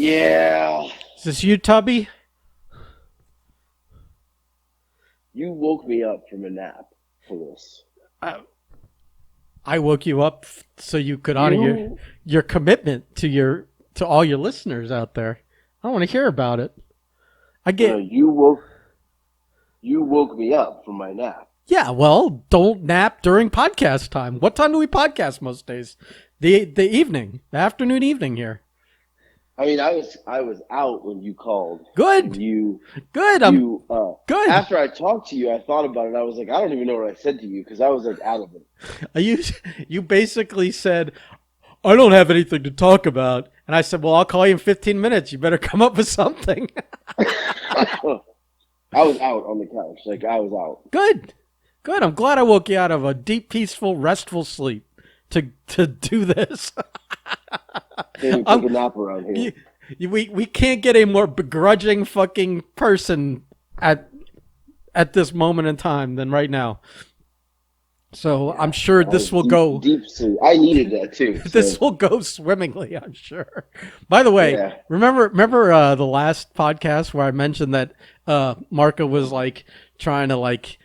Yeah. Is this you, Tubby? You woke me up from a nap for this. I woke you up so you could honor You, your commitment to all your listeners out there. I want to hear about it. I no, get you woke me up from my nap. Yeah, well, don't nap during podcast time. What time do we podcast most days? The evening, the afternoon evening here. I mean, I was out when you called. Good. And you Good. I'm you good. after I talked to you, I thought about it. I was like, I don't even know what I said to you because I was like out of it. You basically said, I don't have anything to talk about. And I said, well, I'll call you in 15 minutes. You better come up with something. I was out on the couch. Like I was out. Good. Good. I'm glad I woke you out of a deep, peaceful, restful sleep to do this. Can't even take a nap around here. We can't get a more begrudging fucking person at this moment in time than right now. So I'm sure this will go deep sleep. I needed that too. This will go swimmingly, I'm sure. By the way, remember the last podcast where I mentioned that Marco was like trying to like,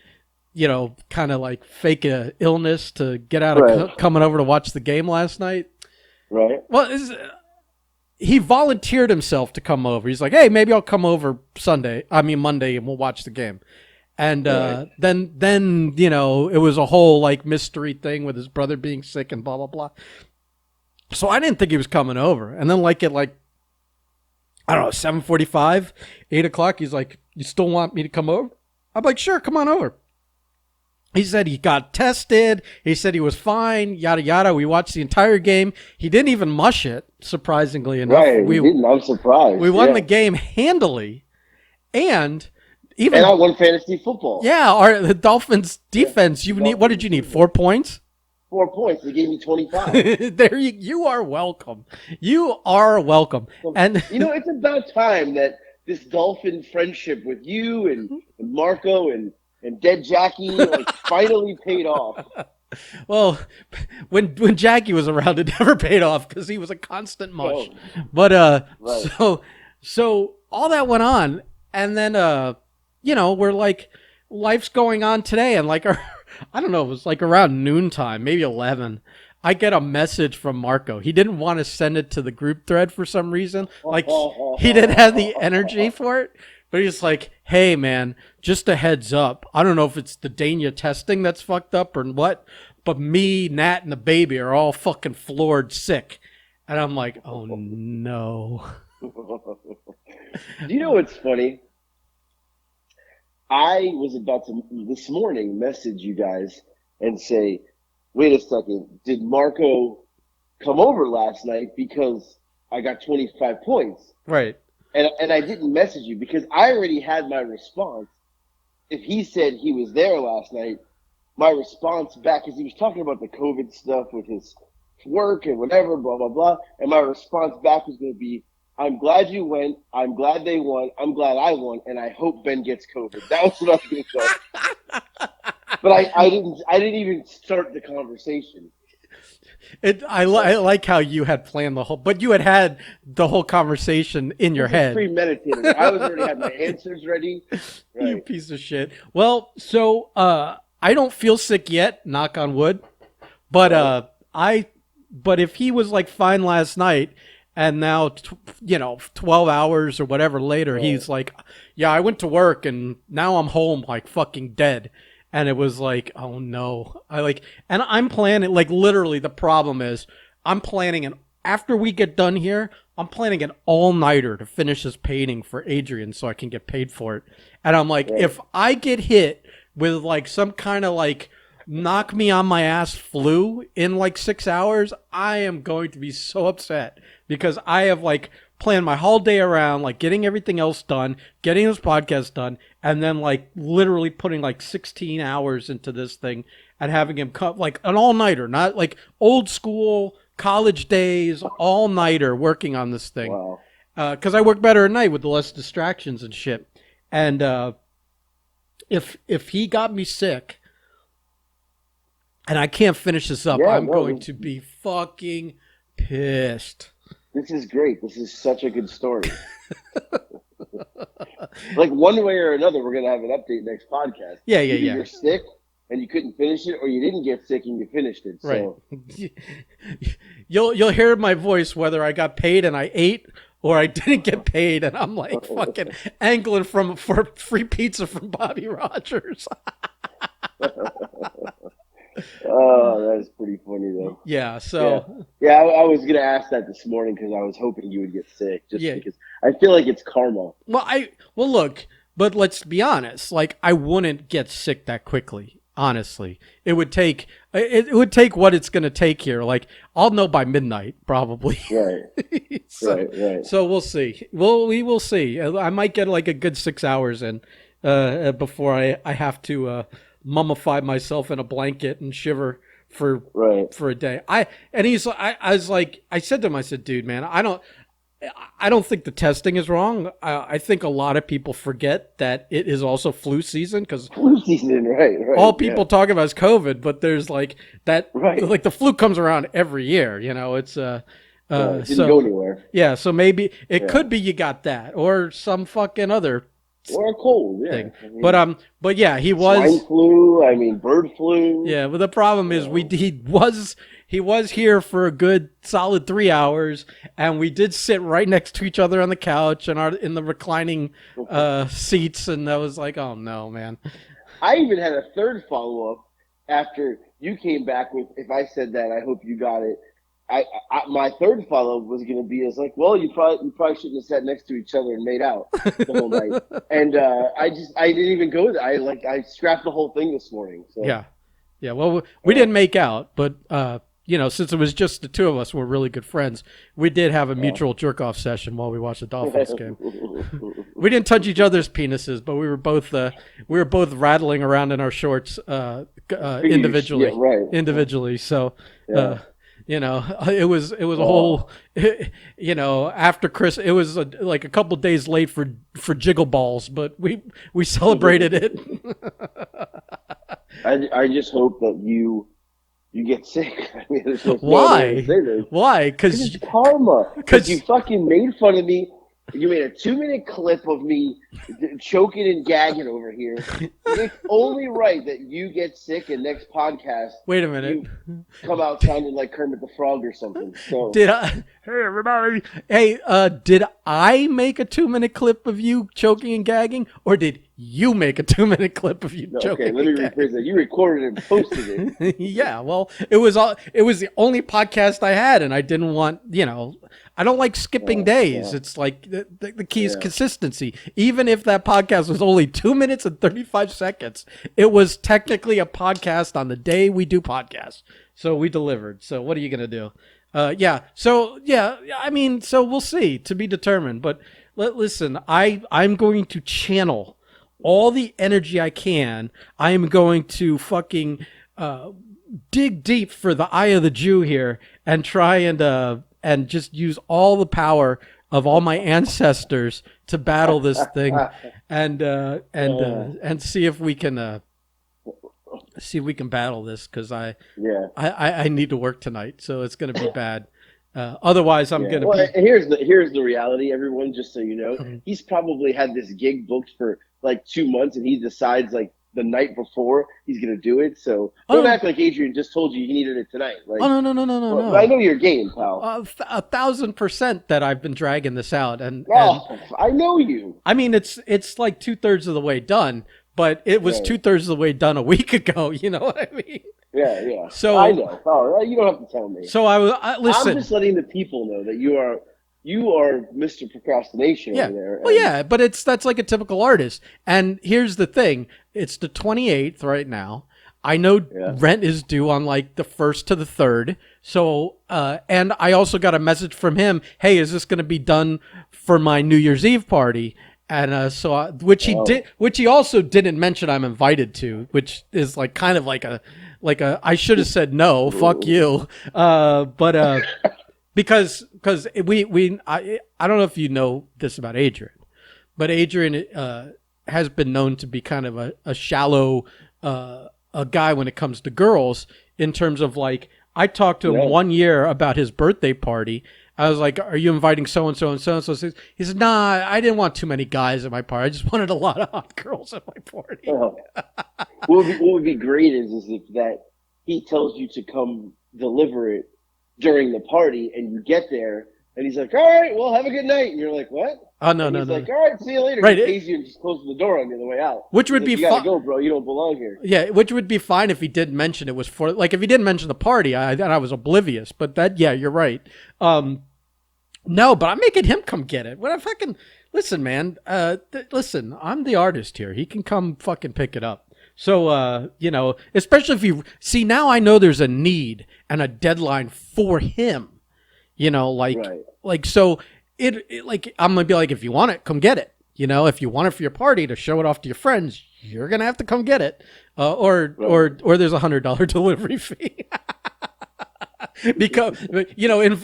you know, kind of like fake a illness to get out of coming over to watch the game last night? Right. Well, he volunteered himself to come over. He's like, hey, maybe I'll come over Monday, and we'll watch the game. And then you know, it was a whole like mystery thing with his brother being sick and blah blah blah. So I didn't think he was coming over. And then like at like I don't know, 7:45, 8 o'clock, he's like, you still want me to come over? I'm like, sure, come on over. He said he got tested. He said he was fine, yada, yada. We watched the entire game. He didn't even mush it, surprisingly enough. Right, he didn't. I'm surprised. We won the game handily. And I won fantasy football. Yeah, the Dolphins defense, what did you need, 4 points? 4 points. They gave me 25. There you are welcome. You are welcome. And you know, it's about time that this Dolphin friendship with you and Marco and Dead Jackie like finally paid off. Well, when Jackie was around, it never paid off because he was a constant mush. Oh. But right. so all that went on, and then you know, we're like, life's going on today, and like I don't know, it was like around noontime, maybe 11. I get a message from Marco. He didn't want to send it to the group thread for some reason. Like he didn't have the energy for it. But he's like, hey, man, just a heads up. I don't know if it's the Dania testing that's fucked up or what, but me, Nat, and the baby are all fucking floored sick. And I'm like, oh, no. Do you know what's funny? I was about to, this morning, message you guys and say, wait a second, did Marco come over last night because I got 25 points? Right. And I didn't message you because I already had my response. If he said he was there last night, my response back, because he was talking about the COVID stuff with his work and whatever, blah, blah, blah. And my response back was going to be, I'm glad you went. I'm glad they won. I'm glad I won. And I hope Ben gets COVID. That was what I was going to say. But I didn't even start the conversation. I like how you had planned the whole, but you had the whole conversation in your head. Premeditated. I was already had my answers ready. Right. You piece of shit. Well, so I don't feel sick yet, knock on wood. But but if he was like fine last night, and now 12 hours or whatever later, he's like, yeah, I went to work and now I'm home like fucking dead. And it was like, oh no. And I'm planning, like literally the problem is I'm planning after we get done here, I'm planning an all-nighter to finish this painting for Adrian so I can get paid for it. And I'm like, if I get hit with like some kind of like knock me on my ass flu in like 6 hours, I am going to be so upset because I have like planned my whole day around like getting everything else done, getting this podcast done, and then like literally putting like 16 hours into this thing and having him come like an all-nighter, not like old school college days, all-nighter working on this thing. Wow. Because I work better at night with less distractions and shit. And if he got me sick and I can't finish this up, I'm going to be fucking pissed. This is great. This is such a good story. Like one way or another, we're gonna have an update next podcast. Yeah. Either you're sick and you couldn't finish it, or you didn't get sick and you finished it. Right. So You'll hear my voice whether I got paid and I ate or I didn't get paid, and I'm like fucking angling for free pizza from Bobby Rogers. Oh, that is pretty funny though. Yeah. So I was gonna ask that this morning because I was hoping you would get sick, just because I feel like it's karma. Well, look, but let's be honest. Like, I wouldn't get sick that quickly. Honestly, it would take what it's going to take here. Like, I'll know by midnight probably. Right. Right. So we'll see. We will see. I might get like a good 6 hours in before I have to mummify myself in a blanket and shiver for a day. I was like, I said to him, I said, dude, man, I don't think the testing is wrong. I think a lot of people forget that it is also flu season, because flu season, right? All people talk about is COVID, but there's like that, like the flu comes around every year. You know, it's it didn't go anywhere. Yeah, so maybe it could be you got that or some fucking other or a cold thing. I mean, but yeah, he was swine flu. I mean, bird flu. Yeah, but the problem is he was here for a good solid 3 hours, and we did sit right next to each other on the couch and in the reclining seats, and I was like, oh no, man. I even had a third follow-up after you came back with, if I said that, I hope you got it. My third follow-up was going to be, like, well, you probably shouldn't have sat next to each other and made out the whole night. And I didn't even go there. I scrapped the whole thing this morning. So. Yeah. Well, we didn't make out, but since it was just the two of us, we're really good friends. We did have a mutual jerk-off session while we watched the Dolphins game. We didn't touch each other's penises, but we were both rattling around in our shorts individually. Yeah, right. Individually, so. It was a whole, after Chris, it was like a couple days late for Jiggle Balls, but we celebrated it. I just hope that you get sick. I mean, why? Why? Because it's karma. Because you fucking made fun of me. You made a 2-minute clip of me choking and gagging over here. It's only right that you get sick and next podcast. Wait a minute. You come out sounding like Kermit the Frog or something. So. Hey, everybody. Hey, did I make a 2-minute clip of you choking and gagging, or did you make a 2-minute clip of you choking? Okay, let me rephrase that. You recorded and posted it. Yeah, well, it was the only podcast I had, and I didn't want, I don't like skipping days. Yeah. It's like the key is consistency. Even if that podcast was only 2 minutes and 35 seconds, it was technically a podcast on the day we do podcasts. So we delivered. So what are you going to do? So we'll see, to be determined. But listen, I'm going to channel all the energy I can. I am going to fucking dig deep for the eye of the Jew here and try and just use all the power of all my ancestors to battle this thing, and see if we can battle this, because I need to work tonight, so it's going to be bad. Otherwise, I'm going to. Well, here's the reality, everyone. Just so you know, he's probably had this gig booked for like 2 months, and he decides like the night before he's going to do it. So don't act like Adrian just told you he needed it tonight. Like, no. I know your game, pal. 1,000% that I've been dragging this out, and I know you. I mean, it's like 2/3 of the way done, but it was 2/3 of the way done a week ago. You know what I mean? Yeah. So I know. Oh, you don't have to tell me. So listen. I'm just letting the people know that you are Mr. Procrastination over there. Well, but that's like a typical artist. And here's the thing. It's the 28th right now. I know rent is due on like the 1st to the 3rd. So, and I also got a message from him. Hey, is this going to be done for my New Year's Eve party? And which he also didn't mention I'm invited to, which is like kind of like a I should have said no, fuck you. Because I don't know if you know this about Adrian, but Adrian has been known to be kind of a shallow a guy when it comes to girls, in terms of like, I talked to him 1 year about his birthday party, I was like, are you inviting so and so and so and so? He said, nah, I didn't want too many guys at my party. I just wanted a lot of hot girls at my party. What would be great is if that he tells you to come deliver it during the party, and you get there, and he's like, all right, well, have a good night. And you're like, what? Oh, no, and no, he's no. like, all right, see you later. Right, He pays you and just closes the door on you on the way out. Which would He's be like, you gotta go, bro. You don't belong here. Yeah, which would be fine if he did mention it was for, like, if he didn't mention the party, I was oblivious. But that, yeah, you're right. No, but I'm making him come get it. What if I can listen, man? Listen, I'm the artist here. He can come fucking pick it up. So, you know, especially if you see now, I know there's a need and a deadline for him. You know, like, Right. like so. It like I'm gonna be like, if you want it, come get it. You know, if you want it for your party to show it off to your friends, you're gonna have to come get it. Or there's $100 delivery fee. Because you know, and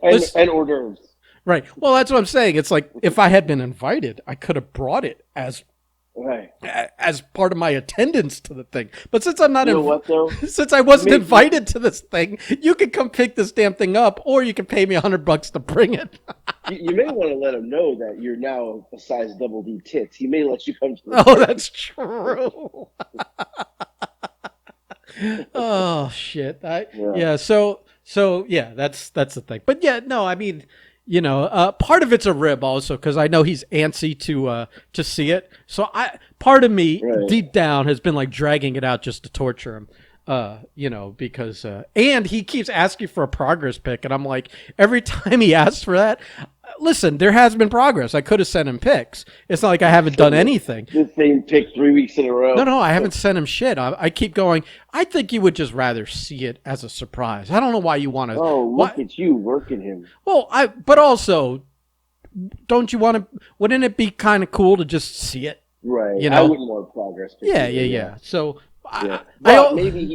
hors d'oeuvres. Right. Well, that's what I'm saying. It's like if I had been invited, I could have brought it as part of my attendance to the thing. But since I'm not, since I wasn't invited to this thing, you can come pick this damn thing up, or you can pay me $100 to bring it. You may want to let him know that you're now a size double D tits. He may let you come to the party. That's true. Oh shit! Yeah. So yeah, that's the thing. But yeah, no, I mean, you know, part of it's a rib also because I know he's antsy to see it. So part of me deep down has been like dragging it out just to torture him. You know, because and he keeps asking for a progress pic, and I'm like, every time he asks for that, listen, there has been progress. I could have sent him pics. It's not like I haven't done anything. The same pic 3 weeks in a row. No, I haven't sent him shit. I keep going. I think you would just rather see it as a surprise. I don't know why you want to. Oh, look at you working him. Well, but also, don't you want to? Wouldn't it be kind of cool to just see it? Right. You know? I wouldn't want progress pictures. Yeah. So. Yeah. Well, maybe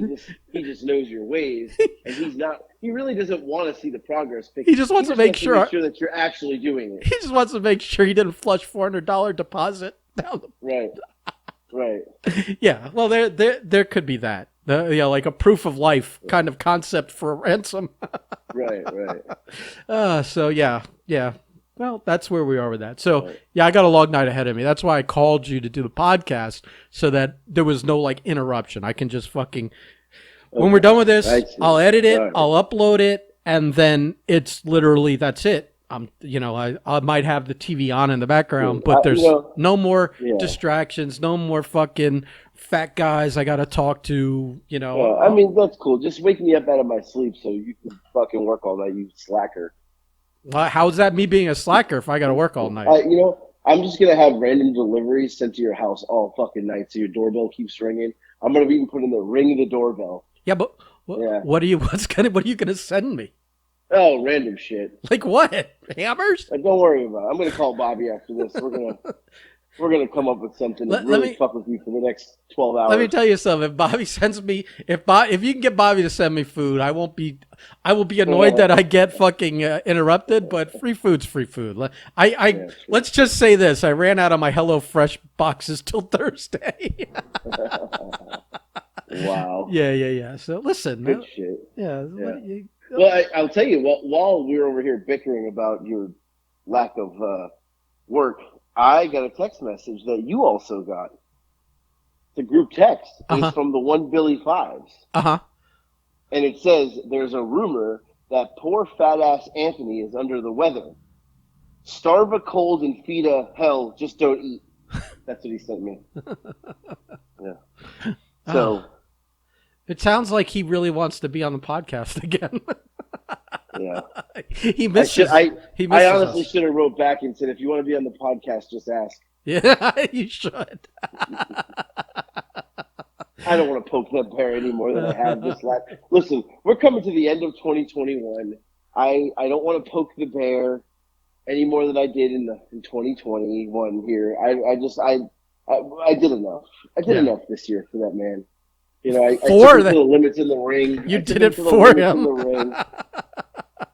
he just knows your ways, and he really doesn't want to see the progress picture. He just wants to make sure that you're actually doing it. He just wants to make sure he didn't flush $400 deposit down Right. Yeah. Well, there could be that. Like a proof of life kind of concept for a ransom. Right. So yeah. Well, that's where we are with that. So, yeah, I got a long night ahead of me. That's why I called you to do the podcast so that there was no, like, interruption. I can just fucking... When we're done with this, I'll edit it, I'll upload it, and then it's literally, that's it. I might have the TV on in the background, but there's no more distractions, no more fucking fat guys I got to talk to, you know. I mean, that's cool. Just wake me up out of my sleep so you can fucking work all night, you slacker. How's that me being a slacker if I got to work all night? I'm just going to have random deliveries sent to your house all fucking night so your doorbell keeps ringing. I'm going to even put in the ring the doorbell. Yeah, but what are you going to send me? Oh, random shit. Like what? Hammers? Don't worry about it. I'm going to call Bobby after this. We're gonna come up with something to really fuck with you for the next 12 hours. Let me tell you something. If Bobby sends me, if you can get Bobby to send me food, I will be annoyed that I get fucking interrupted. But free food's free food. Let's just say this: I ran out of my HelloFresh boxes till Thursday. Wow. Yeah. So listen. Good shit. Yeah. Well, I'll tell you. While we were over here bickering about your lack of work, I got a text message that you also got. It's a group text. It's from the One Billy Fives. And it says, there's a rumor that poor fat-ass Anthony is under the weather. Starve a cold and feed a hell, just don't eat. That's what he sent me. Yeah. So. It sounds like he really wants to be on the podcast again. Yeah. He misses. I honestly should have wrote back and said, if you want to be on the podcast, just ask. Yeah, you should. I don't want to poke that bear any more than I have this last. Listen, we're coming to the end of 2021. I don't want to poke the bear any more than I did in 2021 here. I did enough. I did enough this year for that man. You know, I took him to the limits in the ring. You did it for him.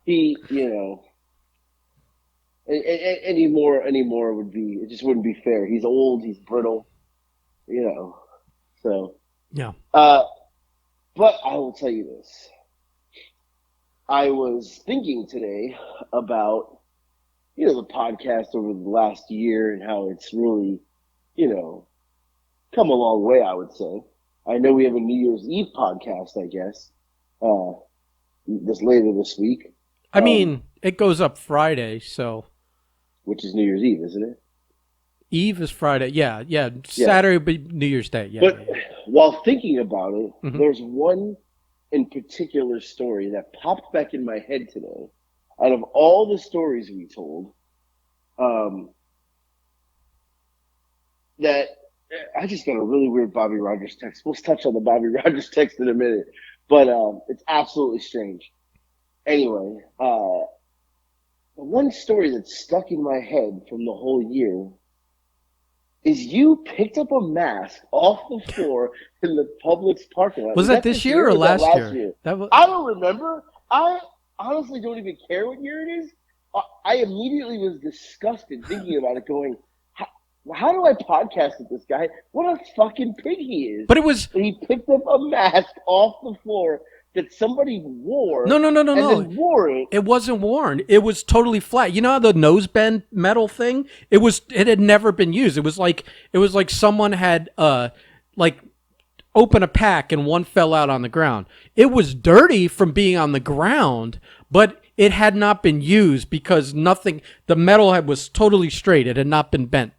He, you know, any more would be, it just wouldn't be fair. He's old, he's brittle, you know, so. Yeah. But I will tell you this. I was thinking today about, the podcast over the last year and how it's really, you know, come a long way, I would say. I know we have a New Year's Eve podcast, I guess, uh, this later this week, I mean, it goes up Friday, so which is New Year's Eve, isn't it? Eve is Friday. Yeah, yeah. Yeah. Saturday would be New Year's Day. Yeah, But yeah, yeah. while thinking about it, Hmm. there's one in particular story that popped back in my head today. Out of all the stories we told, um, that I just got a really weird Bobby Rogers text. We'll touch on the Bobby Rogers text in a minute, but it's absolutely strange. Anyway, the one story that stuck in my head from the whole year is you picked up a mask off the floor in the Publix parking lot. Was that this year or was that last last year? year? That was. I don't remember. I honestly don't even care what year it is. I immediately was disgusted thinking about it, going, how do I podcast with this guy? What a fucking pig he is. But it was And he picked up a mask off the floor that somebody wore no, no, no, no, and no. then wore it. It wasn't worn. It was totally flat. You know how the nose bend metal thing? It was. It had never been used. It was like someone had like open a pack and one fell out on the ground. It was dirty from being on the ground, but it had not been used because nothing. The metal was totally straight. It had not been bent.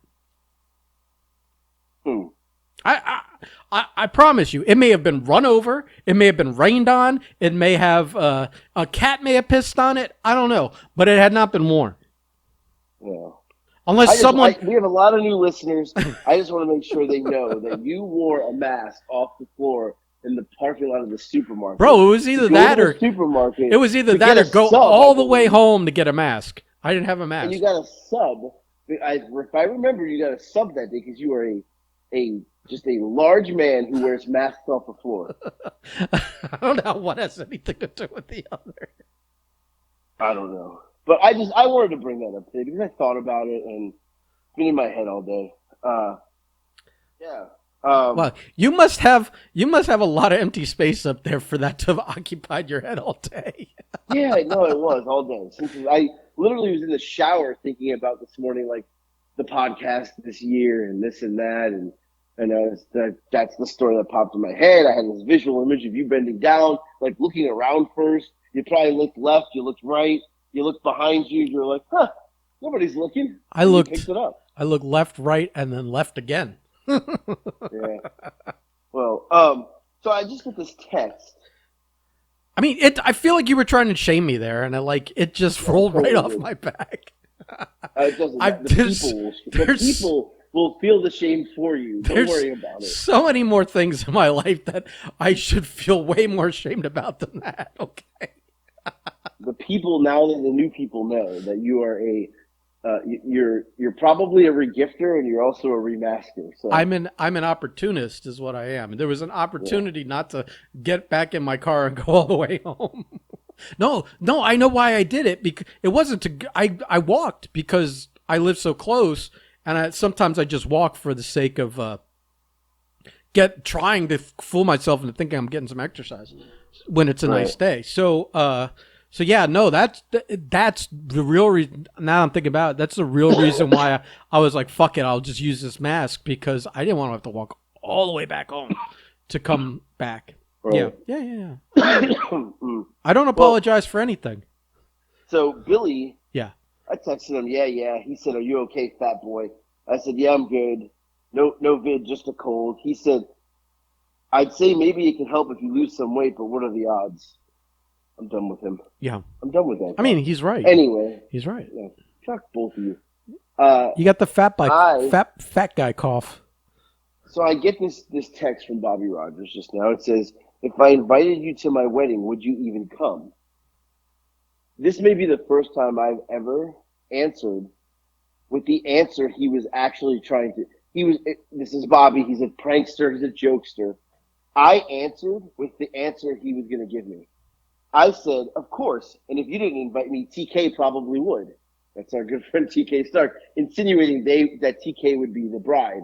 Hmm. I promise you, it may have been run over. It may have been rained on. It may have a cat may have pissed on it. I don't know, but it had not been worn. Yeah. Unless someone, we have a lot of new listeners. I just want to make sure they know that you wore a mask off the floor in the parking lot of the supermarket. bro, it was either Go that to the or supermarket. it was either to that get or a go sub, all I the way believe. home to get a mask. I didn't have a And mask. you got a sub. If I remember, you got a sub that day because you are just a large man who wears masks off the floor. I don't know what has anything to do with the other. I don't know, but I wanted to bring that up today because I thought about it and it's been in my head all day. Yeah. Well, you must have a lot of empty space up there for that to have occupied your head all day. Yeah, no, it was all day. I literally was in the shower thinking about this morning, like the podcast this year and this and that, and that's the story that popped in my head. I had this visual image of you bending down, like looking around first. You probably looked left, you looked right, you looked behind you. You're like, huh, nobody's looking. I And you looked picked it up. I looked left, right, and then left again. Yeah. Well, so I just got this text. I mean, I feel like you were trying to shame me there, and it just rolled right off my back. It doesn't I- matter. there's- The people will feel the shame for you. Don't There's worry about it. so many more things in my life that I should feel way more ashamed about than that. Okay. The people, now that the new people know that you are you're probably a regifter and you're also a remasker. So I'm an opportunist, is what I am. There was an opportunity not to get back in my car and go all the way home. No, I know why I did it, because it wasn't to. I walked because I live so close, and sometimes I just walk for the sake of trying to fool myself into thinking I'm getting some exercise when it's a nice day. So yeah, no, that's the real reason. Now I'm thinking about it, that's the real reason why I was like, fuck it, I'll just use this mask, because I didn't want to have to walk all the way back home to come back. Right. Yeah. I don't apologize for anything. So Billy, Yeah. I texted him. Yeah. He said, "Are you okay, fat boy?" I said, "Yeah, I'm good. No vid, just a cold." He said, "I'd say maybe it can help if you lose some weight, but what are the odds?" I'm done with him. Yeah. I'm done with that. I mean, he's right. Anyway, He's right. yeah, fuck both of you. You got the fat guy cough. So I get this text from Bobby Rogers just now. It says, "If I invited you to my wedding, would you even come?" This may be the first time I've ever answered with the answer he was actually trying to. This is Bobby. He's a prankster. He's a jokester. I answered with the answer he was going to give me. I said, "Of course. And if you didn't invite me, TK probably would." That's our good friend TK Stark, insinuating that TK would be the bride.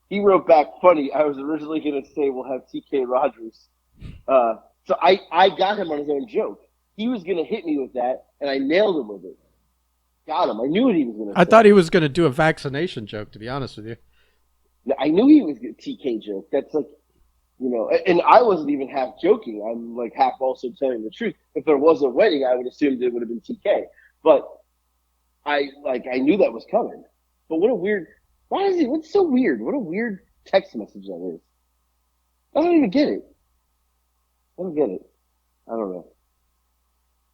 He wrote back, "Funny, I was originally going to say we'll have TK Rogers." So I got him on his own joke. he was going to hit me with that, and I nailed him with it. Got him. I knew what he was going to say. I thought he was going to do a vaccination joke, to be honest with you. I knew he was going to TK joke. That's like, and I wasn't even half joking. I'm like half also telling the truth. If there was a wedding, I would assume it would have been TK. But I knew that was coming. But what's so weird? What a weird text message that is. I don't even get it. I don't get it. I don't know.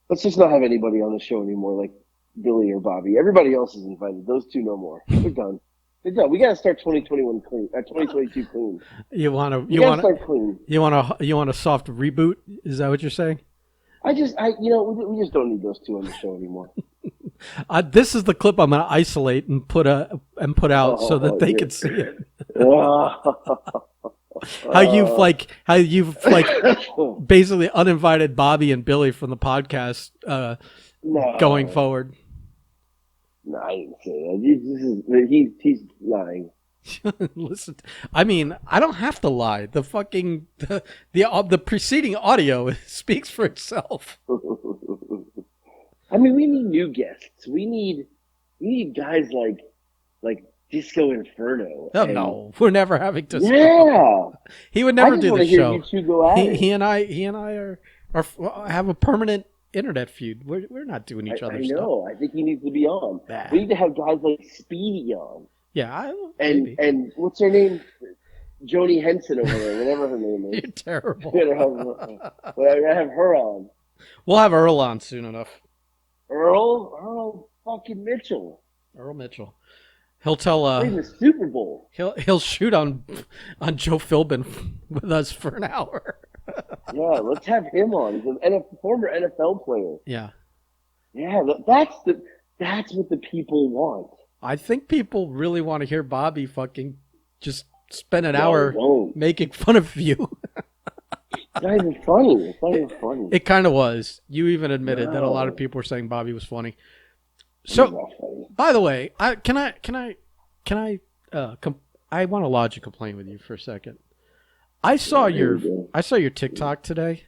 Let's just not have anybody on the show anymore, like Billy or Bobby. Everybody else is invited. Those two no more. They're done. They're done. We got to start 2021 clean. 2022 clean. You want to start clean. You want a soft reboot? Is that what you're saying? We just don't need those two on the show anymore. This is the clip I'm going to isolate and put out so that they can see it. How you've basically uninvited Bobby and Billy from the podcast going forward. No, I didn't say that. He's lying. Listen, I mean, I don't have to lie. The preceding audio speaks for itself. I mean, we need new guests. We need guys like Disco Inferno. Oh, no, we're never having Disco. Yeah, he would never do the show. You two go at it. He and I are have a permanent internet feud. We're not doing each other's stuff. I know. I think he needs to be on. We need to have guys like Speedy on. Yeah, and what's her name? Joni Henson over there, whatever her name is. You're terrible. I have her on. We'll have Earl on soon enough. Earl fucking Mitchell. Earl Mitchell. He'll tell in the Super Bowl. He'll shoot on Joe Philbin with us for an hour. Yeah, let's have him on. He's a former NFL player. Yeah. Yeah, that's what the people want. I think people really want to hear Bobby fucking just spend an hour making fun of you. It's not even funny. It's not even funny. It kind of was. You even admitted that a lot of people were saying Bobby was funny. So, by the way, I want to lodge a complaint with you for a second. I saw your TikTok today.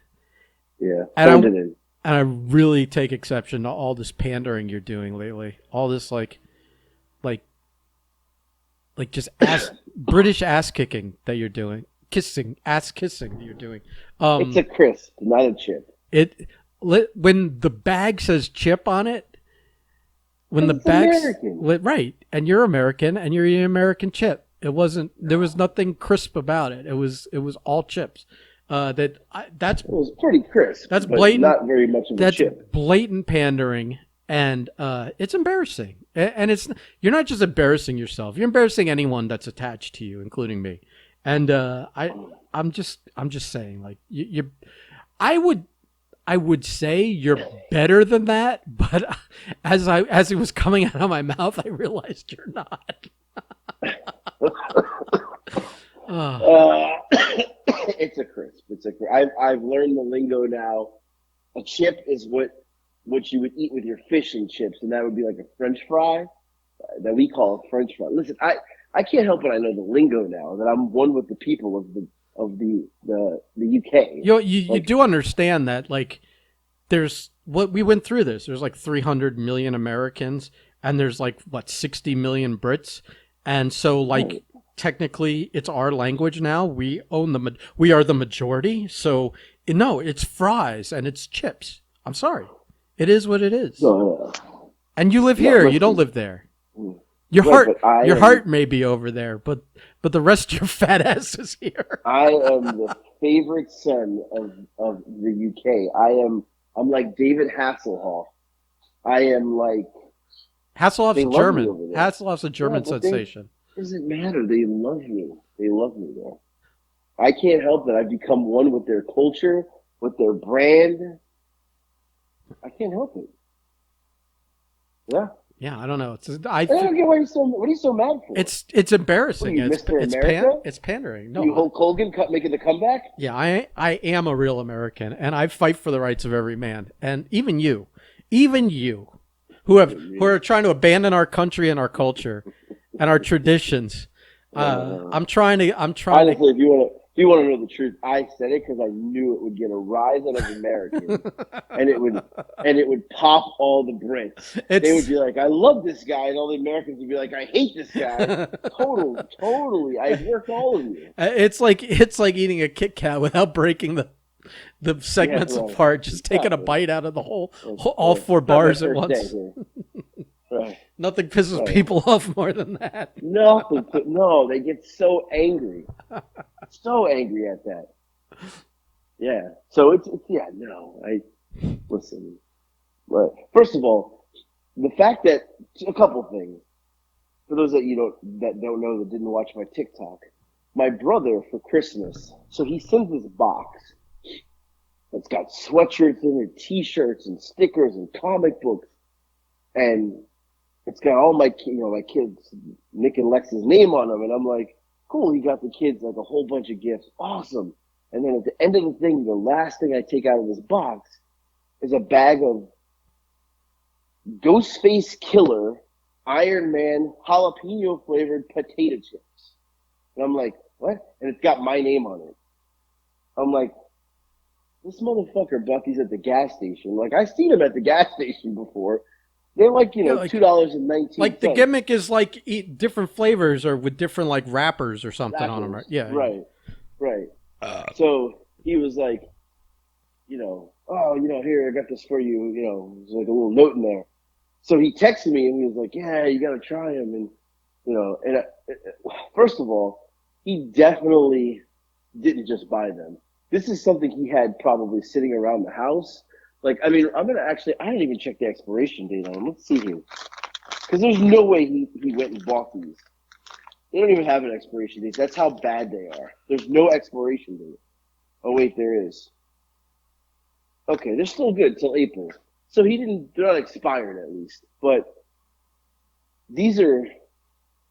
Yeah, and I really take exception to all this pandering you're doing lately. All this like just British ass kicking that you're doing, ass kissing that you're doing. It's a crisp, not a chip. When the bag says chip on it, when the bag's right, and you're American and you're an American chip. There was nothing crisp about it. It was all chips. It was pretty crisp. That's blatant. Not very much of a chip. That's blatant pandering, and it's embarrassing. And you're not just embarrassing yourself. You're embarrassing anyone that's attached to you, including me. And I'm just saying, like I would say you're better than that, but as it was coming out of my mouth, I realized you're not. It's a crisp. I've learned the lingo now. A chip is what you would eat with your fish and chips, and that would be like a French fry that we call a French fry. Listen, I can't help but I know the lingo now that I'm one with the people of the UK. You do understand that, like, there's what we went through this. There's like 300 million Americans, and there's like 60 million Brits. And so, like, technically, it's our language now. We are the majority. So, no, it's fries and it's chips. I'm sorry. It is what it is. And you live here. You don't live there. Your heart may be over there, but the rest of your fat ass is here. I am the favorite son of the UK. I'm like David Hasselhoff. I am like... Hasselhoff's German. Hasselhoff's a German sensation. It doesn't matter. They love me. They love me there. I can't help that. I've become one with their culture, with their brand. I can't help it. Yeah. Yeah, I don't know. I don't get why you're so. What are you so mad for? It's embarrassing. What, it's pandering. No, you Hulk Hogan making the comeback. Yeah, I am a real American, and I fight for the rights of every man, and even you, who are trying to abandon our country and our culture and our traditions. I'm trying Honestly, to. If you want to know the truth, I said it because I knew it would get a rise out of Americans, and it would pop all the Brits. They would It's be like, "I love this guy," and all the Americans would be like, "I hate this guy." Totally. I've worked all of you. it's like eating a Kit Kat without breaking the Yeah, segments right. apart, just taking a Exactly. bite out of the whole Right, all right. four Not my bars at first day once. here. Right, Nothing pisses right. people off more than that. No, they get so angry, at that. Yeah. So it's yeah. No, I listen. But first of all, the fact that a couple things for those that don't know that didn't watch my TikTok, my brother for Christmas, so he sends this box that's got sweatshirts in it, T-shirts and stickers and comic books, and it's got all my my kids, Nick and Lex's name on them, and I'm like, cool. He got the kids like a whole bunch of gifts, awesome. And then at the end of the thing, the last thing I take out of this box is a bag of Ghostface Killer Iron Man jalapeno flavored potato chips. And I'm like, what? And it's got my name on it. I'm like, this motherfucker bought these at the gas station. Like, I've seen them at the gas station before. They're like, Yeah, $2.19. like the gimmick is like eat different flavors or with different like wrappers or something on them, right? Wrappers. Yeah. Right, right. So he was like, oh, here, I got this for you. There's like a little note in there. So he texted me and he was like, yeah, you got to try them. And, first of all, he definitely didn't just buy them. This is something he had probably sitting around the house. Like, I mean, I didn't even check the expiration date on them. Let's see here. Because there's no way he went and bought these. They don't even have an expiration date. That's how bad they are. There's no expiration date. Oh, wait, there is. Okay, they're still good till April. So they're not expired at least. But they're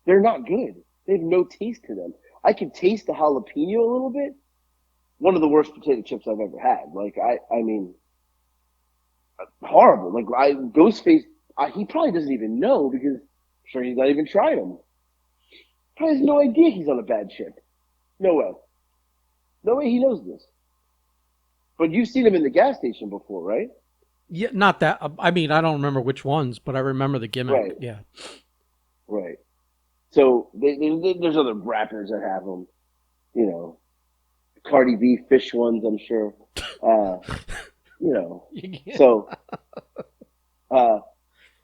not good. They have no taste to them. I can taste the jalapeno a little bit. One of the worst potato chips I've ever had. Like, I mean, horrible. Like, Ghostface, he probably doesn't even know because I'm sure he's not even tried them. Probably has no idea he's on a bad chip. No way. No way he knows this. But you've seen him in the gas station before, right? Yeah, not that. I mean, I don't remember which ones, but I remember the gimmick. Right. Yeah. Right. So there's other rappers that have them. Cardi B fish ones, I'm sure. So, but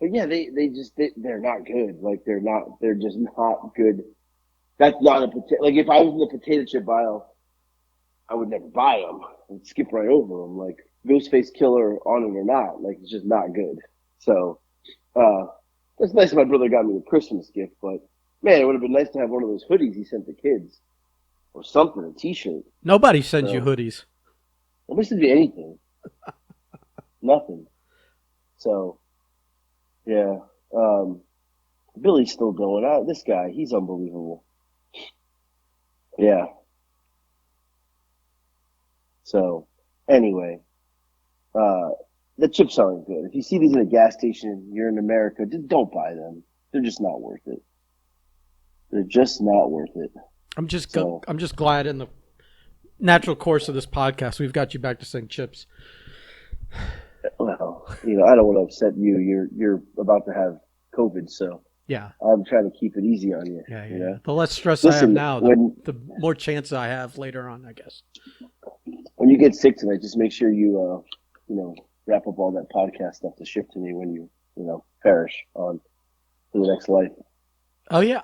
yeah, they're not good. Like they're just not good. That's not a potato. Like if I was in the potato chip aisle, I would never buy them. I'd skip right over them. Like Ghostface Killer on it or not, like it's just not good. So, it's nice my brother got me a Christmas gift, but man, it would have been nice to have one of those hoodies he sent the kids or something, a T-shirt. Nobody sends you hoodies. Nobody sends me anything. Nothing. So, yeah. Billy's still going out. This guy, he's unbelievable. Yeah. So, anyway, the chips aren't good. If you see these in a gas station, you're in America, just don't buy them. They're just not worth it. They're just not worth it. I'm just glad in the natural course of this podcast we've got you back to saying chips. Well, I don't want to upset you. You're about to have COVID, so yeah, I'm trying to keep it easy on you. Yeah. The less stress I have now, the more chance I have later on, I guess. When you get sick tonight, just make sure you wrap up all that podcast stuff to ship to me when you perish on for the next life. Oh yeah,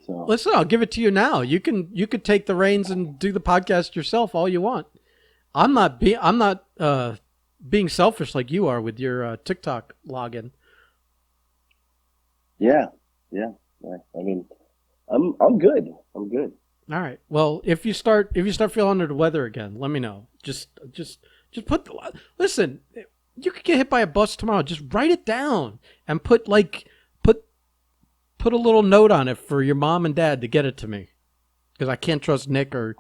listen, I'll give it to you now. You could take the reins and do the podcast yourself all you want. I'm not being selfish like you are with your TikTok login. Yeah. I mean, I'm good. I'm good. All right. Well, if you start feeling under the weather again, let me know. Just listen. You could get hit by a bus tomorrow. Just write it down and put a little note on it for your mom and dad to get it to me, because I can't trust Nick or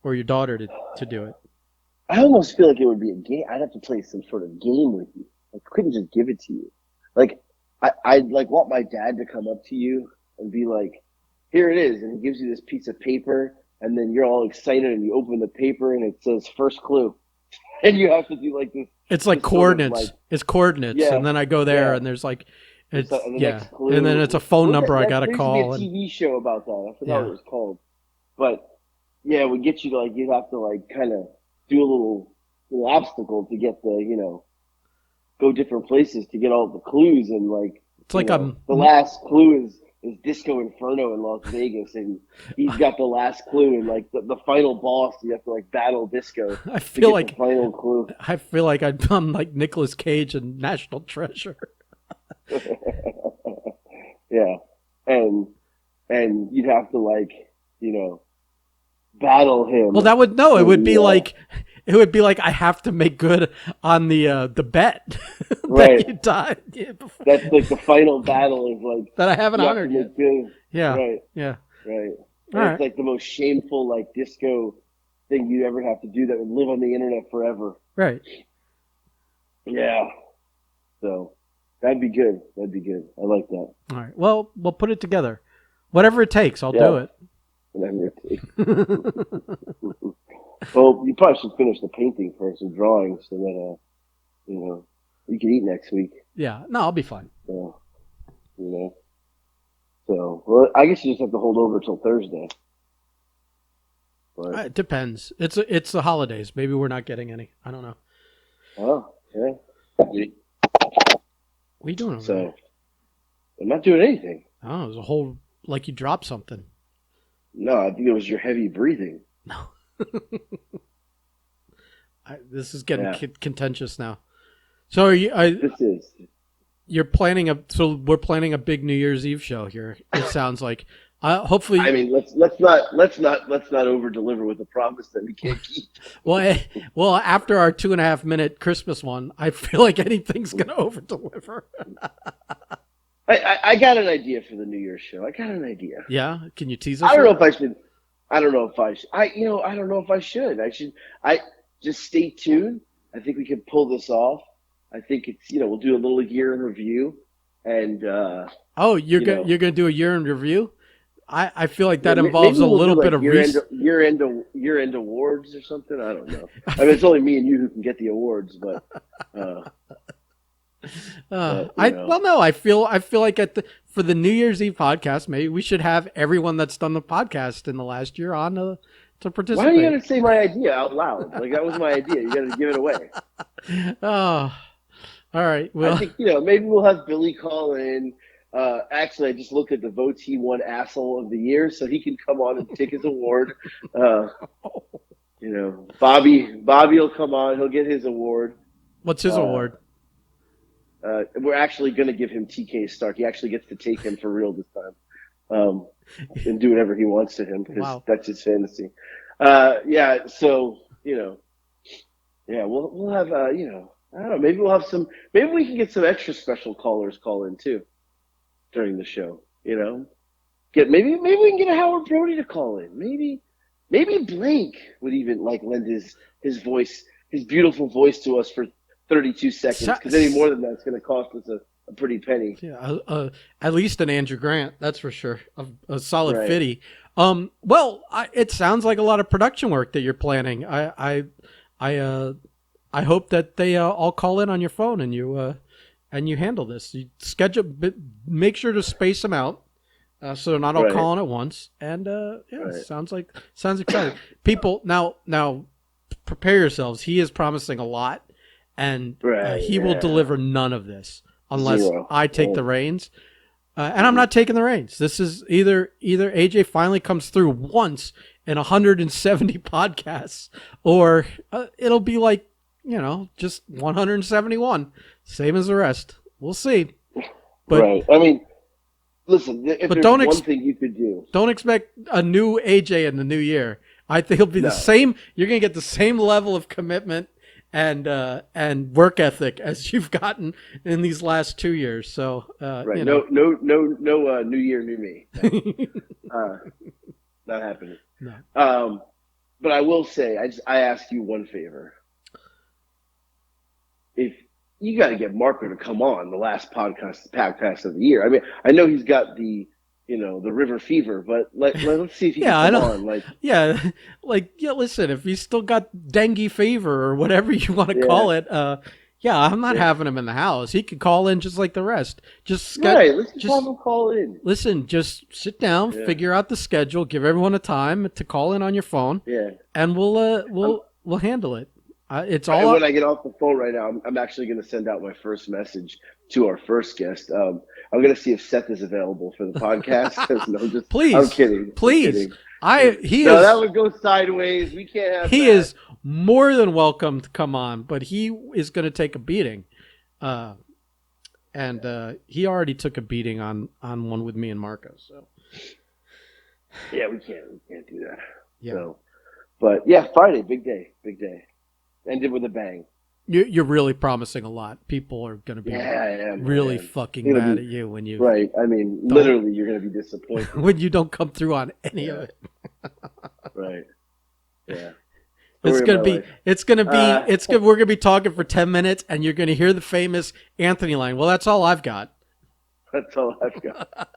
your daughter to do it. I almost feel like it would be a game. I'd have to play some sort of game with you. I couldn't just give it to you. Like I'd like want my dad to come up to you and be like, "Here it is," and he gives you this piece of paper and then you're all excited and you open the paper and it says first clue, and you have to do like It's like this sort of coordinates. like It's coordinates, yeah and then I go there, yeah. and there's like, It's it's the yeah, next and then it's clue. a phone What number I that gotta there used to be a call, and TV show about that. I forgot what yeah, it was called, but yeah, it would get you to like you'd have to like kind of do a little obstacle to get the go different places to get all the clues and like it's like the last clue is Disco Inferno in Las Vegas and he's got the last clue and like the final boss you have to like battle Disco I to feel get the like final clue. I'm like Nicolas Cage in National Treasure. Yeah, and you'd have to like you know battle Well, him that would no. for the It would be like I have to make good on the bet that right. you died yeah, before, That's like the final battle is like that I haven't you have to honored yet. make good. Yeah, Right, yeah. right. All And it's right, like the most shameful like disco thing you'd ever have to do that would live on the internet forever. right. Yeah. So that'd be good. That'd be good. I like that. All right. Well, we'll put it together. Whatever it takes, I'll do Yeah. it. Whatever it takes. Well, you probably should finish the painting first, the drawing, so that you can eat next week. Yeah. No, I'll be fine. So, you know. So, well, I guess you just have to hold over till Thursday. But, It depends. It's the holidays. Maybe we're not getting any. I don't know. oh, yeah. What are you doing over there? So, I'm not doing anything. Oh, there's a whole like you dropped something. No, I think it was your heavy breathing. No. This is getting contentious now. So are you? This is. You're planning so we're planning a big New Year's Eve show here. It sounds like. Hopefully. I mean, let's not over deliver with a promise that we can't keep. Well, after our 2.5 minute Christmas one, I feel like anything's gonna over deliver. I got an idea for the New Year's show. I got an idea. Yeah, can you tease us? I don't know if I should. I don't know if I should. I don't know if I should. I just stay tuned. I think we can pull this off. I think it's we'll do a little year in review, and you're gonna do a year in review. I feel like that maybe involves a we'll little do, like, bit of year end awards or something. I don't know. I mean, it's only me and you who can get the awards, but. I feel like for the New Year's Eve podcast, maybe we should have everyone that's done the podcast in the last year on to participate. Why are you going to say my idea out loud? Like that was my idea. You got to give it away. Oh, all right. Well, I think maybe we'll have Billy call in. Actually, I just looked at the votes. He won Asshole of the Year, so he can come on and take his award. Bobby will come on. He'll get his award. What's his award? We're actually going to give him TK Stark. He actually gets to take him for real this time, and do whatever he wants to him because that's his fantasy. Yeah. So we'll have I don't know. Maybe we'll have some. Maybe we can get some extra special callers call in too during the show. Maybe we can get a Howard Brody to call in. Maybe Blank would even lend his voice, his beautiful voice to us for 32 seconds, because any more than that, it's going to cost us a pretty penny. Yeah, at least an Andrew Grant, that's for sure. A solid Right. fitty. It sounds like a lot of production work that you're planning. I hope that they all call in on your phone and you handle this. You make sure to space them out so they're not all calling at once. And sounds exciting. People now prepare yourselves. He is promising a lot. And he will deliver none of this unless I take the reins. And I'm not taking the reins. This is either AJ finally comes through once in 170 podcasts, or it'll be like, just 171, same as the rest. We'll see. But, right. I mean, listen, if there's one thing you could do. Don't expect a new AJ in the new year. I think it'll be the same. You're going to get the same level of commitment and work ethic as you've gotten in these last 2 years. So right, no new year, new me. No. Not happening. No. But I will say, I ask you one favor. If you got to get Marco to come on the last podcast of the year. I mean, I know he's got the the river fever. But let's see if he can Yeah, I come know. on. Like, Yeah, like yeah. Listen, if he's still got dengue fever or whatever you want to yeah, call it, yeah, I'm not yeah, having him in the house. He could call in just like the rest. right. Let's just have Just him call in. listen. Just sit down, Yeah, figure out the schedule, give everyone a time to call in on your phone, yeah. and I'm, we'll handle it. It's and all when up. I get off the phone right now, I'm actually going to send out my first message to our first guest. I'm going to see if Seth is available for the podcast. No, I'm Please, kidding. I'm please. kidding. He No, that is would go sideways. We can't have he that. is more than welcome to come on, but he is going to take a beating. Uh, and he already took a beating on one with me and Marco. So Yeah, we can't do that. yeah, So, but yeah, Friday, big day, big day. Ended with a bang. you're really promising a lot. People are going to be Yeah, I am, really man. fucking It'll mad be at you when you right. I mean, don't literally, you're going to be disappointed. when you don't come through on any of Yeah, it. right. Yeah. It's Story of my gonna be, life. it's gonna be, Uh, it's good. We're gonna be talking for 10 minutes, and you're gonna hear the famous Anthony line. Well, that's all I've got. that's all I've got.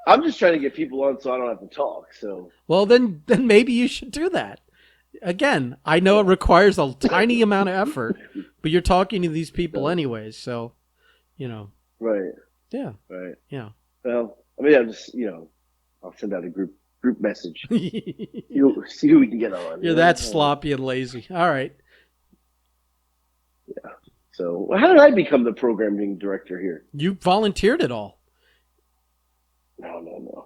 I'm just trying to get people on so I don't have to talk. So, Well, then maybe you should do that. Again, I know it yeah. requires a tiny amount of effort, but you're talking to these people So, anyways, so you know, right, yeah, right. yeah. Well, I mean, I'm just, I'll send out a group message. You're See who we can get on. that sloppy and lazy. All right. Yeah. So, how did I become the programming director here? You volunteered it all. No, no, no.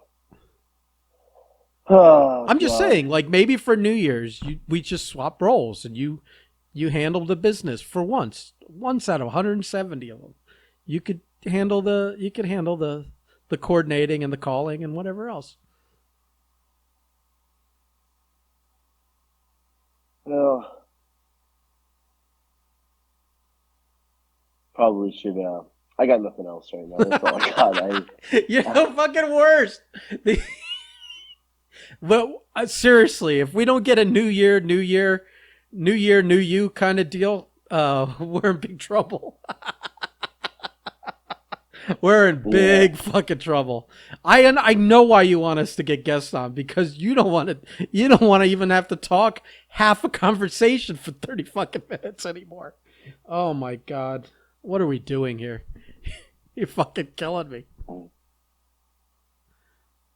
Oh I'm just God. saying, like maybe for New Year's, we just swap roles and you handle the business for once out of 170 of them. You could handle the coordinating and the calling and whatever else. Well, probably should. I got nothing else right now. That's all I got. You're I the fucking worst. But seriously, if we don't get a new you kind of deal, we're in big trouble. We're in yeah. big fucking trouble. I know why you want us to get guests on because you don't want to even have to talk half a conversation for 30 fucking minutes anymore. Oh my god. What are we doing here? You're fucking killing me.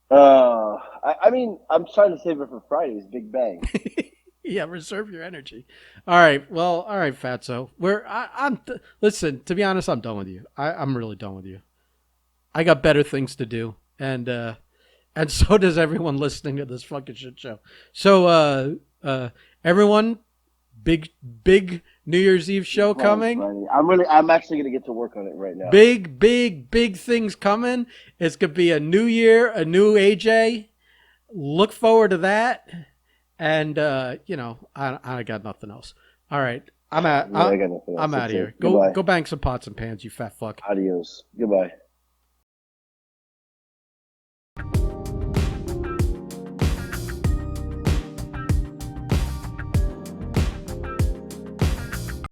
I mean, I'm trying to save it for Friday's Big Bang. Yeah, reserve your energy. All right. Well, all right, Fatso. Listen, to be honest, I'm done with you. I'm really done with you. I got better things to do. And so does everyone listening to this fucking shit show. So everyone, big New Year's Eve show coming. Friday. I'm actually gonna get to work on it right now. Big things coming. It's gonna be a new year, a new AJ. Look forward to that. And I got nothing else. All right, Yeah, I got nothing else. I'm out That's of here. it. Goodbye. Go bang some pots and pans, you fat fuck. Adios. Goodbye.